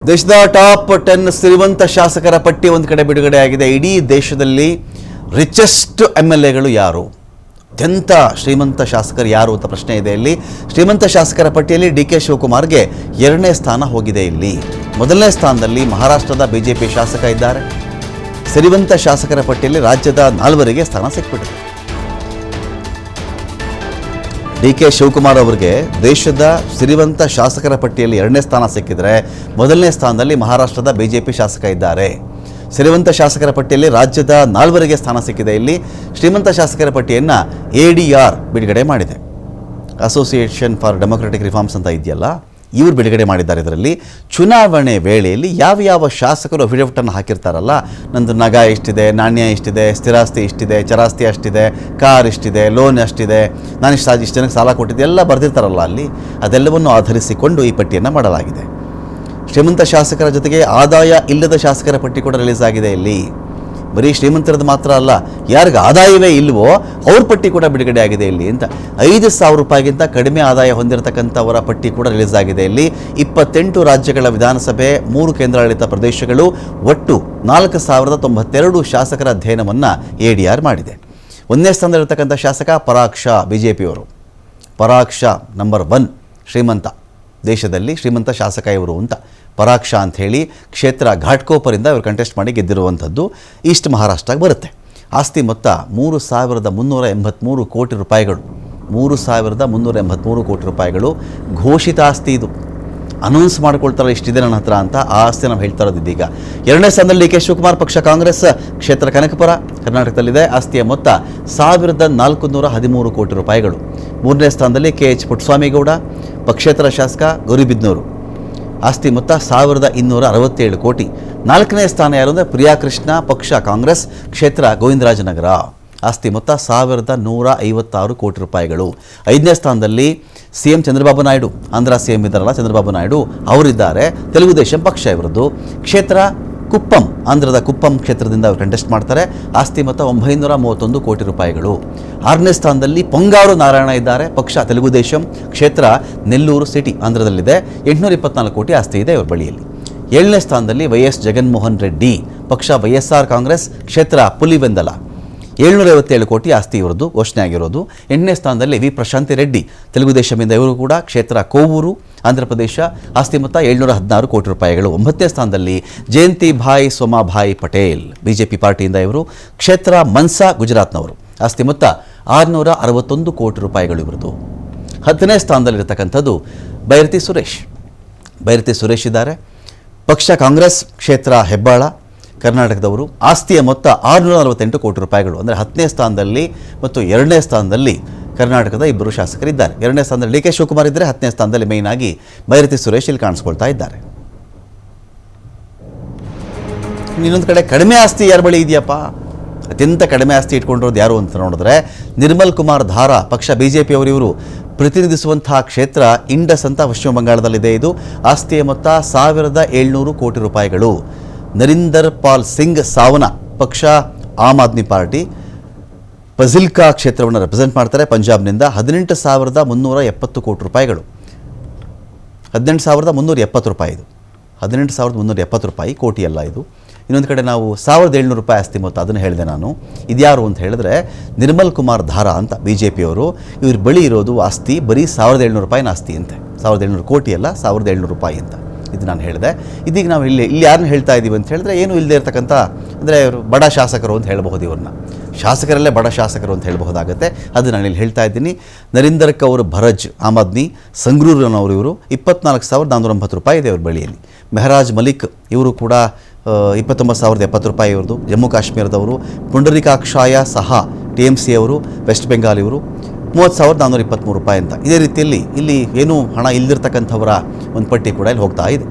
ದೇಶದ ಟಾಪ್ 10 ಶ್ರೀಮಂತ ಶಾಸಕರ ಪಟ್ಟಿ ಒಂದು ಕಡೆ ಬಿಡುಗಡೆ ಆಗಿದೆ. ಇಡೀ ದೇಶದಲ್ಲಿ ರಿಚೆಸ್ಟ್ MLAಗಳು ಯಾರು, ಅತ್ಯಂತ ಶ್ರೀಮಂತ ಶಾಸಕರು ಯಾರು ಅಂತ ಪ್ರಶ್ನೆ ಇದೆ. ಇಲ್ಲಿ ಶ್ರೀಮಂತ ಶಾಸಕರ ಪಟ್ಟಿಯಲ್ಲಿ DK ಶಿವಕುಮಾರ್ಗೆ 2ನೇ ಸ್ಥಾನ ಹೋಗಿದೆ. ಇಲ್ಲಿ ಮೊದಲನೇ ಸ್ಥಾನದಲ್ಲಿ ಮಹಾರಾಷ್ಟ್ರದ BJP ಶಾಸಕ ಇದ್ದಾರೆ. ಶ್ರೀಮಂತ ಶಾಸಕರ ಪಟ್ಟಿಯಲ್ಲಿ ರಾಜ್ಯದ 4ವರಿಗೆ ಸ್ಥಾನ ಸಿಕ್ಬಿಟ್ಟಿದೆ. DK ಶಿವಕುಮಾರ್ ಅವರಿಗೆ ದೇಶದ ಶ್ರೀಮಂತ ಶಾಸಕರ ಪಟ್ಟಿಯಲ್ಲಿ 2ನೇ ಸ್ಥಾನ ಸಿಕ್ಕಿದರೆ ಮೊದಲನೇ ಸ್ಥಾನದಲ್ಲಿ ಮಹಾರಾಷ್ಟ್ರದ BJP ಶಾಸಕ ಇದ್ದಾರೆ. ಶ್ರೀಮಂತ ಶಾಸಕರ ಪಟ್ಟಿಯಲ್ಲಿ ರಾಜ್ಯದ 4ವರಿಗೆ ಸ್ಥಾನ ಸಿಕ್ಕಿದೆ. ಇಲ್ಲಿ ಶ್ರೀಮಂತ ಶಾಸಕರ ಪಟ್ಟಿಯನ್ನು ADR ಬಿಡುಗಡೆ ಮಾಡಿದೆ. ಅಸೋಸಿಯೇಷನ್ ಫಾರ್ ಡೆಮೊಕ್ರೆಟಿಕ್ ರಿಫಾರ್ಮ್ಸ್ ಅಂತ ಇದೆಯಲ್ಲ, ಇವರು ಬಿಡುಗಡೆ ಮಾಡಿದ್ದಾರೆ. ಇದರಲ್ಲಿ ಚುನಾವಣೆ ವೇಳೆಯಲ್ಲಿ ಯಾವ ಶಾಸಕರು ಅಫಿಡವಿಟನ್ನು ಹಾಕಿರ್ತಾರಲ್ಲ, ನಂದು ನಗ ಇಷ್ಟಿದೆ, ನಾಣ್ಯ ಇಷ್ಟಿದೆ, ಸ್ಥಿರಾಸ್ತಿ ಇಷ್ಟಿದೆ, ಚರಾಸ್ತಿ ಅಷ್ಟಿದೆ, ಕಾರ್ ಇಷ್ಟಿದೆ, ಲೋನ್ ಅಷ್ಟಿದೆ, ನಾನು ಇಷ್ಟು ಜನಕ್ಕೆ ಸಾಲ ಕೊಟ್ಟಿದ್ದೆ ಎಲ್ಲ ಬರೆದಿರ್ತಾರಲ್ಲ, ಅಲ್ಲಿ ಅದೆಲ್ಲವನ್ನು ಆಧರಿಸಿಕೊಂಡು ಈ ಪಟ್ಟಿಯನ್ನು ಮಾಡಲಾಗಿದೆ. ಶ್ರೀಮಂತ ಶಾಸಕರ ಜೊತೆಗೆ ಆದಾಯ ಇಲ್ಲದ ಶಾಸಕರ ಪಟ್ಟಿ ಕೂಡ ರಿಲೀಸ್ ಆಗಿದೆ. ಇಲ್ಲಿ ಬರೀ ಶ್ರೀಮಂತರದ್ದು ಮಾತ್ರ ಅಲ್ಲ, ಯಾರಿಗೆ ಆದಾಯವೇ ಇಲ್ವೋ ಅವ್ರ ಪಟ್ಟಿ ಕೂಡ ಬಿಡುಗಡೆ ಆಗಿದೆ ಇಲ್ಲಿ ಅಂತ. 5,000 ರೂಪಾಯಿಗಿಂತ ಕಡಿಮೆ ಆದಾಯ ಹೊಂದಿರತಕ್ಕಂಥವರ ಪಟ್ಟಿ ಕೂಡ ರಿಲೀಸ್ ಆಗಿದೆ. ಇಲ್ಲಿ 28 ರಾಜ್ಯಗಳ ವಿಧಾನಸಭೆ, 3 ಕೇಂದ್ರಾಡಳಿತ ಪ್ರದೇಶಗಳು, ಒಟ್ಟು 4,092 ಶಾಸಕರ ಅಧ್ಯಯನವನ್ನು ADR ಮಾಡಿದೆ. 1ನೇ ಸ್ಥಾನದಲ್ಲಿರ್ತಕ್ಕಂಥ ಶಾಸಕ ಪರಾಗ್ ಶಾ, BJPಯವರು. ಪರಾಗ್ ಶಾ ನಂಬರ್ 1 ಶ್ರೀಮಂತ, ದೇಶದಲ್ಲಿ ಶ್ರೀಮಂತ ಶಾಸಕ ಇವರು ಅಂತ. ಪರಾಗ್ ಶಾ ಅಂತ ಹೇಳಿ ಕ್ಷೇತ್ರ ಘಾಟ್ಕೋಪರಿಂದ ಇವರು ಕಂಟೆಸ್ಟ್ ಮಾಡಿ ಗೆದ್ದಿರುವಂಥದ್ದು. ಈಸ್ಟ್ ಮಹಾರಾಷ್ಟ್ರಕ್ಕೆ ಬರುತ್ತೆ. ಆಸ್ತಿ ಮೊತ್ತ 3,383 ಕೋಟಿ ರೂಪಾಯಿಗಳು. 3,383 ಕೋಟಿ ರೂಪಾಯಿಗಳು ಘೋಷಿತ ಆಸ್ತಿ. ಇದು ಅನೌನ್ಸ್ ಮಾಡ್ಕೊಳ್ತಾರೆ ಇಷ್ಟಿದೆ ನನ್ನ ಹತ್ರ ಅಂತ. ಆ ಆಸ್ತಿ ನಾವು ಹೇಳ್ತಾ ಇರೋದು ಇದೀಗ. 2ನೇ ಸ್ಥಾನದಲ್ಲಿ DK ಶಿವಕುಮಾರ್, ಪಕ್ಷ ಕಾಂಗ್ರೆಸ್, ಕ್ಷೇತ್ರ ಕನಕಪುರ, ಕರ್ನಾಟಕದಲ್ಲಿದೆ. ಆಸ್ತಿಯ ಮೊತ್ತ 1,413 ಕೋಟಿ ರೂಪಾಯಿಗಳು. 3ನೇ ಸ್ಥಾನದಲ್ಲಿ KH ಪುಟ್ಟಸ್ವಾಮಿಗೌಡ, ಪಕ್ಷೇತರ ಶಾಸಕ, ಗೌರಿಬಿದನೂರು. ಆಸ್ತಿ ಮೊತ್ತ 1,267 ಕೋಟಿ. 4ನೇ ಸ್ಥಾನ ಯಾರು ಅಂದರೆ ಪ್ರಿಯಾ ಕೃಷ್ಣ, ಪಕ್ಷ ಕಾಂಗ್ರೆಸ್, ಕ್ಷೇತ್ರ ಗೋವಿಂದರಾಜನಗರ. ಆಸ್ತಿ ಮೊತ್ತ 1,156 ಕೋಟಿ ರೂಪಾಯಿಗಳು. 5ನೇ ಸ್ಥಾನದಲ್ಲಿ CM ಚಂದ್ರಬಾಬು ನಾಯ್ಡು, ಆಂಧ್ರ CM ಇದ್ದಾರಲ್ಲ ಚಂದ್ರಬಾಬು ನಾಯ್ಡು ಅವರಿದ್ದಾರೆ. ತೆಲುಗುದೇಶಂ ಪಕ್ಷ ಇವರದ್ದು. ಕ್ಷೇತ್ರ ಕುಪ್ಪಂ, ಆಂಧ್ರದ ಕುಪ್ಪಂ ಕ್ಷೇತ್ರದಿಂದ ಅವರು ಕಂಟೆಸ್ಟ್ ಮಾಡ್ತಾರೆ. ಆಸ್ತಿ ಮೊತ್ತ 931 ಕೋಟಿ ರೂಪಾಯಿಗಳು. 6ನೇ ಸ್ಥಾನದಲ್ಲಿ ಪೊಂಗಾರು ನಾರಾಯಣ ಇದ್ದಾರೆ, ಪಕ್ಷ ತೆಲುಗುದೇಶಂ, ಕ್ಷೇತ್ರ ನೆಲ್ಲೂರು ಸಿಟಿ ಆಂಧ್ರದಲ್ಲಿದೆ. 824 ಕೋಟಿ ಆಸ್ತಿ ಇದೆ ಇವರ ಬಳಿಯಲ್ಲಿ. 7ನೇ ಸ್ಥಾನದಲ್ಲಿ YS ಜಗನ್ಮೋಹನ್ ರೆಡ್ಡಿ, ಪಕ್ಷ YSR ಕಾಂಗ್ರೆಸ್, ಕ್ಷೇತ್ರ ಪುಲಿವೆಂದಲ. 757 ಕೋಟಿ ಆಸ್ತಿ ಇವರದ್ದು ಘೋಷಣೆ ಆಗಿರೋದು. 8ನೇ ಸ್ಥಾನದಲ್ಲಿ V ಪ್ರಶಾಂತಿ ರೆಡ್ಡಿ, ತೆಲುಗುದೇಶಮಿಂದ ಇವರು ಕೂಡ, ಕ್ಷೇತ್ರ ಕೋವೂರು, ಆಂಧ್ರ ಪ್ರದೇಶ. ಆಸ್ತಿ ಮೊತ್ತ 716 ಕೋಟಿ ರೂಪಾಯಿಗಳು. 9ನೇ ಸ್ಥಾನದಲ್ಲಿ ಜಯಂತಿ ಭಾಯ್ ಸೋಮಾಭಾಯ್ ಪಟೇಲ್, BJP ಪಾರ್ಟಿಯಿಂದ ಇವರು, ಕ್ಷೇತ್ರ ಮನ್ಸಾ, ಗುಜರಾತ್ನವರು. ಆಸ್ತಿ ಮೊತ್ತ 661 ಕೋಟಿ ರೂಪಾಯಿಗಳು ಇವರದು. 10ನೇ ಸ್ಥಾನದಲ್ಲಿರ್ತಕ್ಕಂಥದ್ದು ಬೈರತಿ ಸುರೇಶ್ ಇದ್ದಾರೆ, ಪಕ್ಷ ಕಾಂಗ್ರೆಸ್, ಕ್ಷೇತ್ರ ಹೆಬ್ಬಾಳ, ಕರ್ನಾಟಕದವರು. ಆಸ್ತಿಯ ಮೊತ್ತ 648 ಕೋಟಿ ರೂಪಾಯಿಗಳು. ಅಂದರೆ 10ನೇ ಸ್ಥಾನದಲ್ಲಿ ಮತ್ತು 2ನೇ ಸ್ಥಾನದಲ್ಲಿ ಕರ್ನಾಟಕದ ಇಬ್ಬರು ಶಾಸಕರಿದ್ದಾರೆ. 2ನೇ ಸ್ಥಾನದಲ್ಲಿ DK ಶಿವಕುಮಾರ್ ಇದ್ದರೆ, 10ನೇ ಸ್ಥಾನದಲ್ಲಿ ಮೇಯ್ನ್ ಆಗಿ ಬೈರತಿ ಸುರೇಶ್ ಇಲ್ಲಿ ಕಾಣಿಸ್ಕೊಳ್ತಾ ಇದ್ದಾರೆ. ಇನ್ನೊಂದು ಕಡೆ ಕಡಿಮೆ ಆಸ್ತಿ ಯಾರ ಬಳಿ ಇದೆಯಪ್ಪ, ಅತ್ಯಂತ ಕಡಿಮೆ ಆಸ್ತಿ ಇಟ್ಕೊಂಡಿರೋದು ಯಾರು ಅಂತ ನೋಡಿದ್ರೆ ನಿರ್ಮಲ್ ಕುಮಾರ್ ಧಾರಾ, ಪಕ್ಷ BJP ಇವರು ಪ್ರತಿನಿಧಿಸುವಂತಹ ಕ್ಷೇತ್ರ ಇಂಡಸ್ ಅಂತ ಪಶ್ಚಿಮ ಬಂಗಾಳದಲ್ಲಿದೆ. ಇದು ಆಸ್ತಿಯ ಮೊತ್ತ 1,700 ಕೋಟಿ ರೂಪಾಯಿಗಳು. ನರೀಂದರ್ ಪಾಲ್ ಸಿಂಗ್ ಸಾವನಾ, ಪಕ್ಷ ಆಮ್ ಆದ್ಮಿ ಪಾರ್ಟಿ, ಫಜಿಲ್ಕಾ ಕ್ಷೇತ್ರವನ್ನು ರೆಪ್ರೆಸೆಂಟ್ ಮಾಡ್ತಾರೆ ಪಂಜಾಬ್ನಿಂದ. 18,370 ಕೋಟಿ ರೂಪಾಯಿಗಳು. 18,370 ರೂಪಾಯಿ ಇದು. 18,370 ರೂಪಾಯಿ ಕೋಟಿ ಅಲ್ಲ ಇದು. ಇನ್ನೊಂದು ಕಡೆ ನಾವು 1,700 ರೂಪಾಯಿ ಆಸ್ತಿ ಮೊತ್ತ, ಅದನ್ನು ಹೇಳಿದೆ ನಾನು. ಇದ್ಯಾರು ಅಂತ ಹೇಳಿದ್ರೆ ನಿರ್ಮಲ್ ಕುಮಾರ್ ಧಾರಾ ಅಂತ BJPಯವರು. ಇವ್ರ ಬಳಿ ಇರೋದು ಆಸ್ತಿ ಬರೀ 1,700 ರೂಪಾಯಿನ ಆಸ್ತಿ ಅಂತೆ. 1,700 ಕೋಟಿ ಅಲ್ಲ, 1,700 ರೂಪಾಯಿ ಅಂತ. ಇದು ನಾನು ಹೇಳಿದೆ. ಇದೀಗ ನಾವು ಇಲ್ಲಿ ಯಾರನ್ನ ಹೇಳ್ತಾ ಇದ್ದೀವಿ ಅಂತ ಹೇಳಿದ್ರೆ, ಏನು ಇಲ್ಲದೆ ಇರ್ತಕ್ಕಂಥ, ಅಂದರೆ ಇವರು ಬಡ ಶಾಸಕರು ಅಂತ ಹೇಳಬಹುದು. ಇವ್ರನ್ನ ಶಾಸಕರಲ್ಲೇ ಬಡ ಶಾಸಕರು ಅಂತ ಹೇಳಬಹುದಾಗುತ್ತೆ. ಅದು ನಾನು ಇಲ್ಲಿ ಹೇಳ್ತಾ ಇದ್ದೀನಿ. ನರೀಂದರ್ ಕೌರ್ ಭರಜ್, ಆಮ್ ಆದ್ಮಿ, ಸಂಗ್ರೂರಿನವರು. ಇವರು 24,490 ರೂಪಾಯಿ ಇದೆ ಇವ್ರ ಬಳಿಯಲ್ಲಿ. ಮೆಹರಾಜ್ ಮಲಿಕ್ ಇವರು ಕೂಡ 29,070 ರೂಪಾಯಿ ಇವ್ರದ್ದು, ಜಮ್ಮು ಕಾಶ್ಮೀರದವರು. ಪುಂಡರೀಕಾಕ್ಷಾಯ ಸಹಾ, TMC ಅವರು, ವೆಸ್ಟ್ ಬೆಂಗಾಲ್ ಇವರು, 30,423 ರೂಪಾಯಿ ಅಂತ. ಇದೇ ರೀತಿಯಲ್ಲಿ ಇಲ್ಲಿ ಏನೂ ಹಣ ಇಲ್ದಿರ್ತಕ್ಕಂಥವರ ಒಂದು ಪಟ್ಟಿ ಕೂಡ ಇಲ್ಲಿ ಹೋಗ್ತಾ ಇದೆ.